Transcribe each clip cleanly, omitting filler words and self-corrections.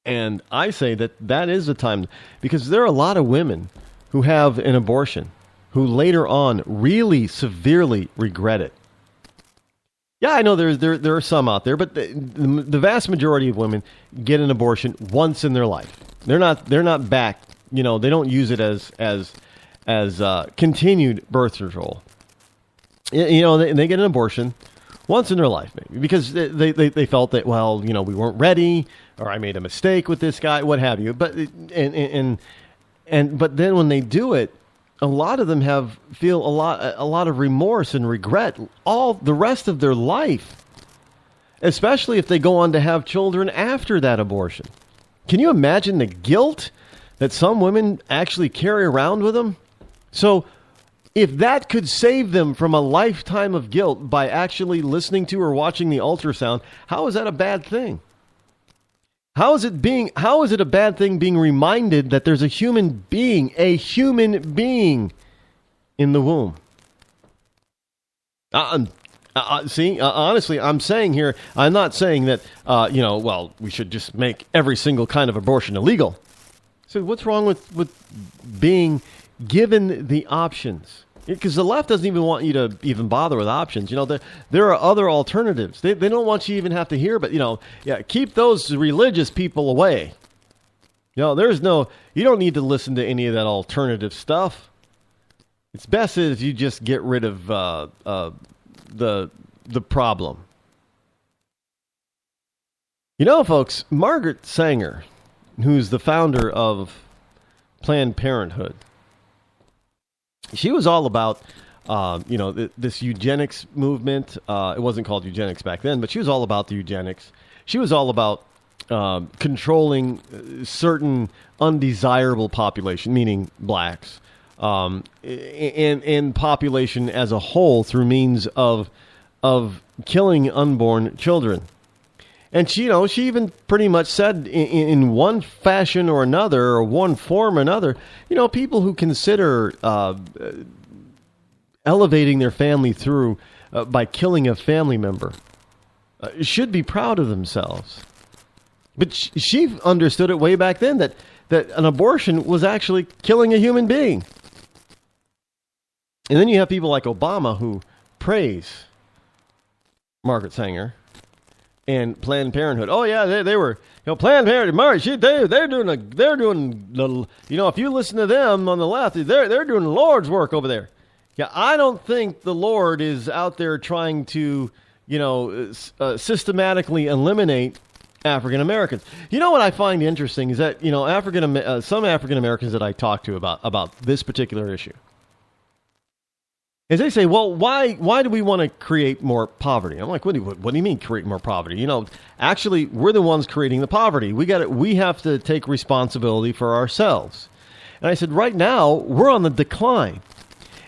And I say that that is the time, because there are a lot of women who have an abortion who later on really severely regret it. Yeah, I know there are some out there, but the vast majority of women get an abortion once in their life. They're not back. They don't use it as continued birth control. They get an abortion once in their life, maybe because they felt that, well, we weren't ready, or I made a mistake with this guy, what have you. But but then when they do it, a lot of them feel a lot of remorse and regret all the rest of their life, especially if they go on to have children after that abortion. Can you imagine the guilt that some women actually carry around with them? So if that could save them from a lifetime of guilt by actually listening to or watching the ultrasound, how is that a bad thing? How is it a bad thing being reminded that there's a human being in the womb? Honestly, I'm saying here, I'm not saying that, we should just make every single kind of abortion illegal. So what's wrong with being given the options? Because the left doesn't even want you to even bother with options. There are other alternatives. They don't want you to even have to hear, but, keep those religious people away. You don't need to listen to any of that alternative stuff. It's best if you just get rid of the problem. Folks, Margaret Sanger, who's the founder of Planned Parenthood, she was all about, this eugenics movement. It wasn't called eugenics back then, but she was all about the eugenics. She was all about controlling certain undesirable population, meaning blacks, and population as a whole through means of killing unborn children. And she even pretty much said in one fashion or another, or one form or another, people who consider elevating their family through by killing a family member should be proud of themselves. But she understood it way back then that an abortion was actually killing a human being. And then you have people like Obama who praise Margaret Sanger and Planned Parenthood. Oh yeah, they were, Planned Parenthood. They're doing the, if you listen to them on the left, they're doing the Lord's work over there. Yeah, I don't think the Lord is out there trying to, systematically eliminate African Americans. What I find interesting is that some African Americans that I talk to about this particular issue, is they say, well, why do we want to create more poverty? I'm like, what do you mean create more poverty? Actually, we're the ones creating the poverty. We have to take responsibility for ourselves. And I said, right now, we're on the decline.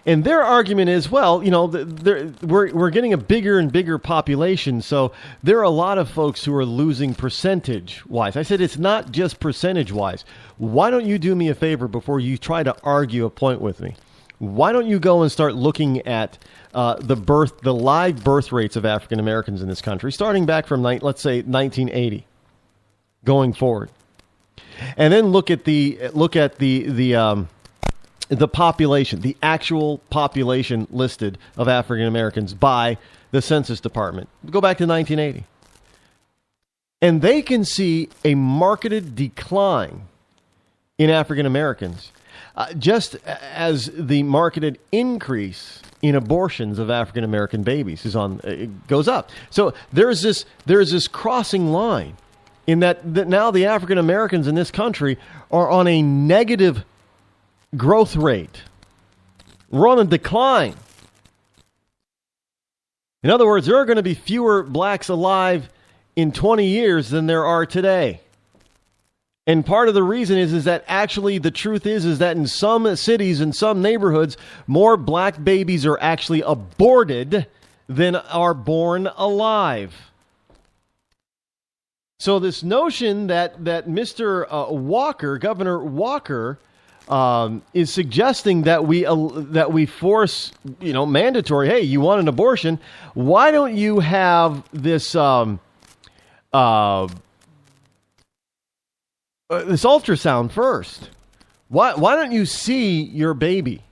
And their argument is, well, we're getting a bigger and bigger population, so there are a lot of folks who are losing percentage-wise. I said, it's not just percentage-wise. Why don't you do me a favor before you try to argue a point with me? Why don't you go and start looking at the live birth rates of African Americans in this country, starting back from, let's say, 1980, going forward, and then look at the population, the actual population listed of African Americans by the Census Department. Go back to 1980, and they can see a marked decline in African Americans. Just as the marketed increase in abortions of African American babies goes up. So there's this crossing line in that now the African Americans in this country are on a negative growth rate. We're on a decline. In other words, there are going to be fewer blacks alive in 20 years than there are today. And part of the reason is that actually the truth is that in some cities and some neighborhoods, more black babies are actually aborted than are born alive. So this notion that Mr. Walker, Governor Walker, is suggesting that we force, mandatory. Hey, you want an abortion? Why don't you have this this ultrasound first. Why don't you see your baby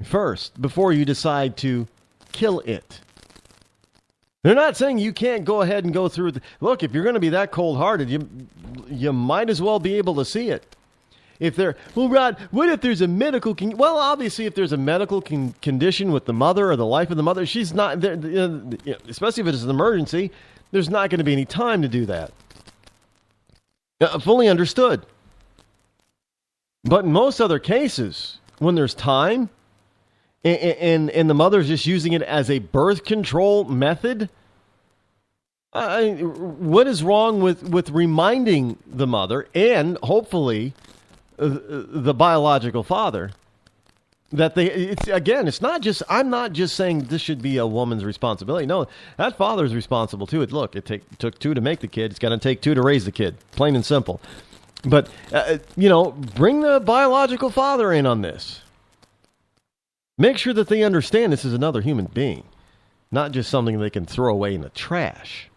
first before you decide to kill it? They're not saying you can't go ahead and go through. Look, if you're going to be that cold-hearted, you might as well be able to see it. Rod, what if there's a medical... Well, obviously, if there's a medical condition with the mother or the life of the mother, she's not... especially if it's an emergency, there's not going to be any time to do that. Fully understood. But in most other cases, when there's time... And the mother's just using it as a birth control method? What is wrong with reminding the mother and hopefully the biological father that it's not just, I'm not just saying this should be a woman's responsibility. No, that father's responsible too. Look, it took two to make the kid. It's going to take two to raise the kid, plain and simple. But, bring the biological father in on this. Make sure that they understand this is another human being, not just something they can throw away in the trash.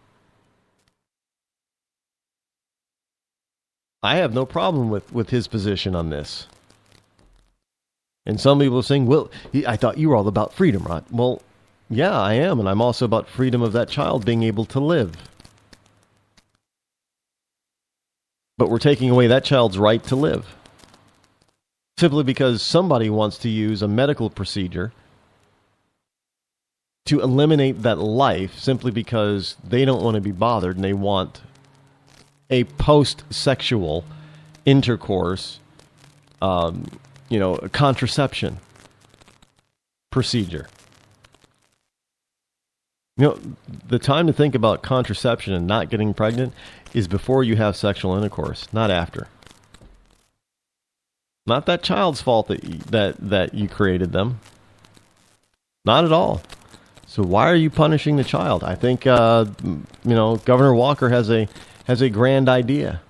I have no problem with his position on this. And some people are saying, well, I thought you were all about freedom, Rod. Well, yeah, I am, and I'm also about freedom of that child being able to live. But we're taking away that child's right to live. Simply because somebody wants to use a medical procedure to eliminate that life simply because they don't want to be bothered and they want a post-sexual intercourse, contraception procedure. The time to think about contraception and not getting pregnant is before you have sexual intercourse, not after. Not that child's fault that you created them. Not at all. So why are you punishing the child? I think Governor Walker has a grand idea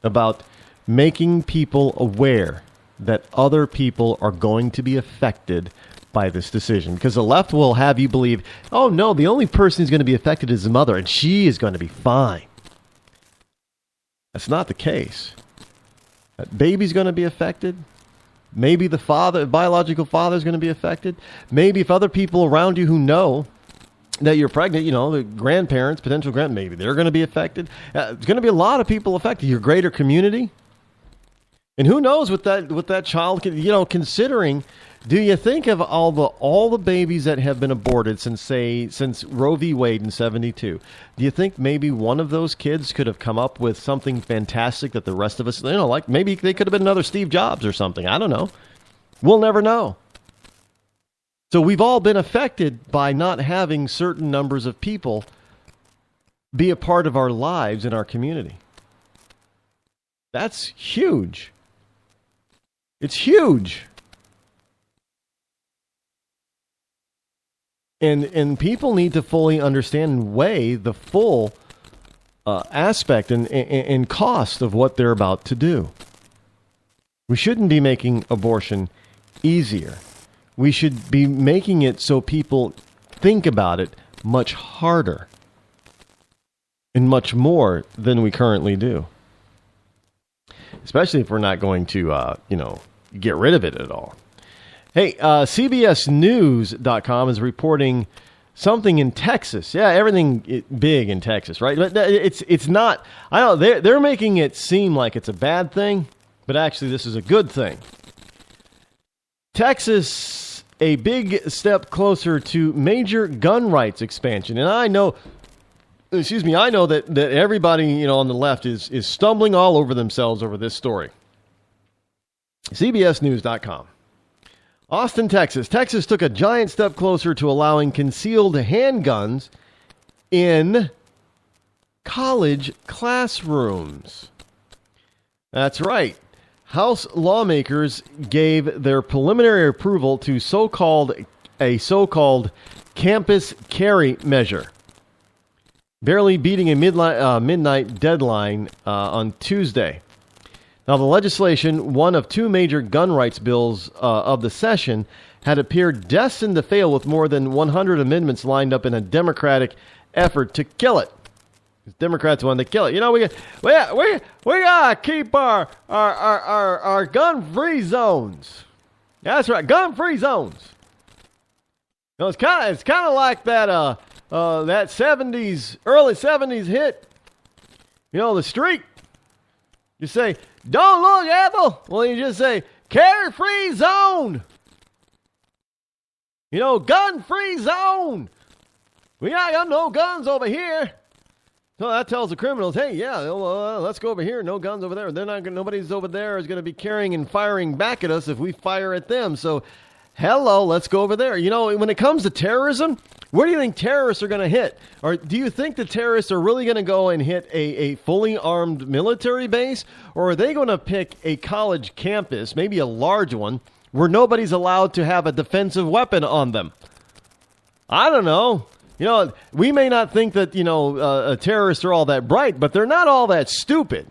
about making people aware that other people are going to be affected by this decision. Because the left will have you believe, oh no, the only person who's going to be affected is the mother, and she is going to be fine. That's not the case. That baby's going to be affected. Maybe the biological father is going to be affected. Maybe if other people around you who know that you're pregnant, the grandparents, potential maybe they're going to be affected. There's going to be a lot of people affected. Your greater community. And who knows what that child can, considering, do you think of all the babies that have been aborted since Roe v. Wade in 1972? Do you think maybe one of those kids could have come up with something fantastic that the rest of us, like maybe they could have been another Steve Jobs or something? I don't know. We'll never know. So we've all been affected by not having certain numbers of people be a part of our lives in our community. That's huge. It's huge. And people need to fully understand and weigh the full aspect and cost of what they're about to do. We shouldn't be making abortion easier. We should be making it so people think about it much harder and much more than we currently do. Especially if we're not going to, get rid of it at all. Hey, CBSNews.com is reporting something in Texas. Yeah, everything big in Texas, right? But it's not. I don't know. They're making it seem like it's a bad thing, but actually this is a good thing. Texas, a big step closer to major gun rights expansion, and I know that everybody on the left is stumbling all over themselves over this story. CBSNews.com. Austin, Texas. Texas took a giant step closer to allowing concealed handguns in college classrooms. That's right. House lawmakers gave their preliminary approval to a so-called campus carry measure, barely beating a midnight deadline on Tuesday. Now, the legislation, one of two major gun rights bills of the session, had appeared destined to fail with more than 100 amendments lined up in a Democratic effort to kill it. Democrats wanted to kill it. We gotta keep our gun-free zones. That's right, gun-free zones. It's kind of like that that early 70s hit. The Streak. You say, "Don't look, Ethel." Well, you just say, "Carry-free zone." Gun-free zone. We got no guns over here. So that tells the criminals, hey, yeah, let's go over here. No guns over there. Nobody's over there is going to be carrying and firing back at us if we fire at them. So, hello, let's go over there. When it comes to terrorism, where do you think terrorists are going to hit? Or do you think the terrorists are really going to go and hit a fully armed military base? Or are they going to pick a college campus, maybe a large one, where nobody's allowed to have a defensive weapon on them? I don't know. We may not think that, terrorists are all that bright, but they're not all that stupid.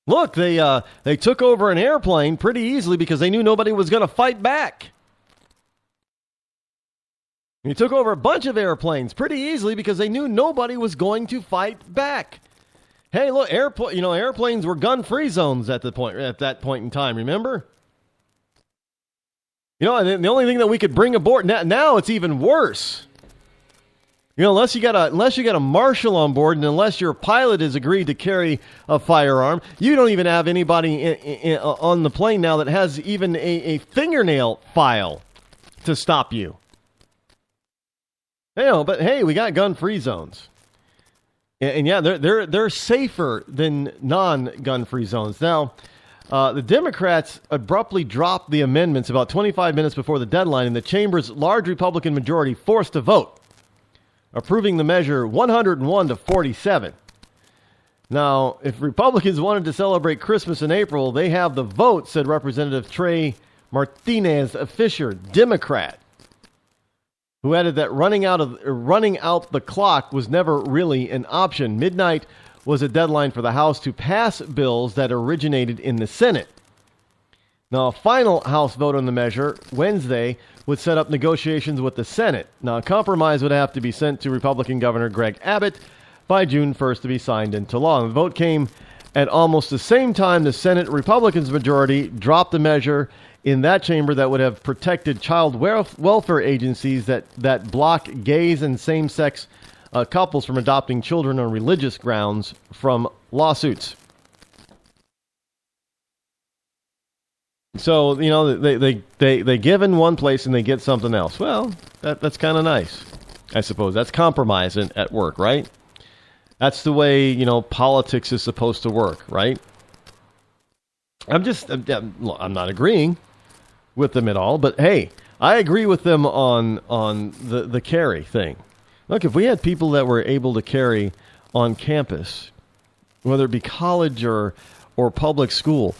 Look, they took over an airplane pretty easily because they knew nobody was going to fight back. They took over a bunch of airplanes pretty easily because they knew nobody was going to fight back. Hey, look, airplanes were gun-free zones at that point in time, remember? The only thing that we could bring aboard now it's even worse. Unless you got a marshal on board, and unless your pilot has agreed to carry a firearm, you don't even have anybody on the plane now that has even a fingernail file to stop you. But hey, we got gun-free zones, and yeah, they're safer than non-gun-free zones now. The Democrats abruptly dropped the amendments about 25 minutes before the deadline, and the chamber's large Republican majority forced a vote, approving the measure 101 to 47. Now, if Republicans wanted to celebrate Christmas in April, they have the vote, said Representative Trey Martinez Fisher, Democrat, who added that running out the clock was never really an option. Midnight was a deadline for the House to pass bills that originated in the Senate. Now, a final House vote on the measure Wednesday would set up negotiations with the Senate. Now, a compromise would have to be sent to Republican Governor Greg Abbott by June 1st to be signed into law. The vote came at almost the same time the Senate Republicans majority dropped a measure in that chamber that would have protected child welfare agencies that block gays and same-sex couples from adopting children on religious grounds from lawsuits. So, they give in one place and they get something else. Well, that's kind of nice, I suppose. That's compromise at work, right? That's the way, politics is supposed to work, right? I'm not agreeing with them at all, but hey, I agree with them on the carry thing. Look, if we had people that were able to carry on campus, whether it be college or public school,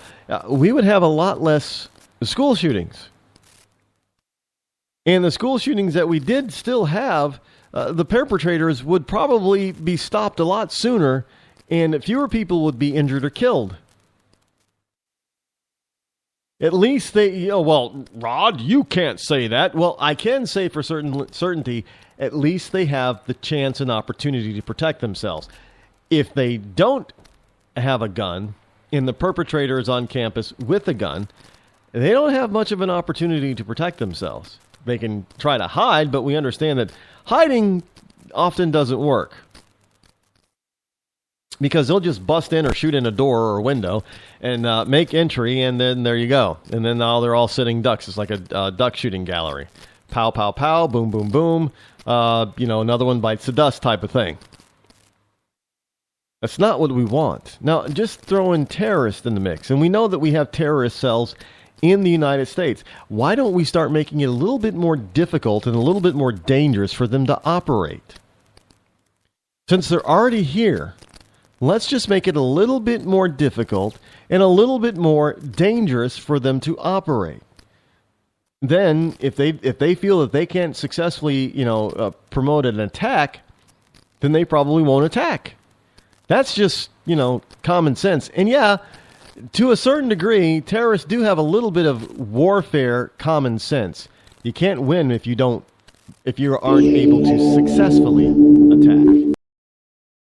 we would have a lot less school shootings. And the school shootings that we did still have, the perpetrators would probably be stopped a lot sooner, and fewer people would be injured or killed. At least Rod, you can't say that. Well, I can say for certainty, at least they have the chance and opportunity to protect themselves. If they don't have a gun and the perpetrator is on campus with a gun, they don't have much of an opportunity to protect themselves. They can try to hide, but we understand that hiding often doesn't work, because they'll just bust in or shoot in a door or a window and make entry, and then there you go. And then now they're all sitting ducks. It's like a duck shooting gallery. Pow, pow, pow, boom, boom, boom. Another one bites the dust type of thing. That's not what we want. Now, just throw in terrorists in the mix. And we know that we have terrorist cells in the United States. Why don't we start making it a little bit more difficult and a little bit more dangerous for them to operate? Since they're already here, let's just make it a little bit more difficult and a little bit more dangerous for them to operate. Then, if they feel that they can't successfully, promote an attack, then they probably won't attack. That's just, common sense. And yeah, to a certain degree, terrorists do have a little bit of warfare common sense. You can't win if you aren't able to successfully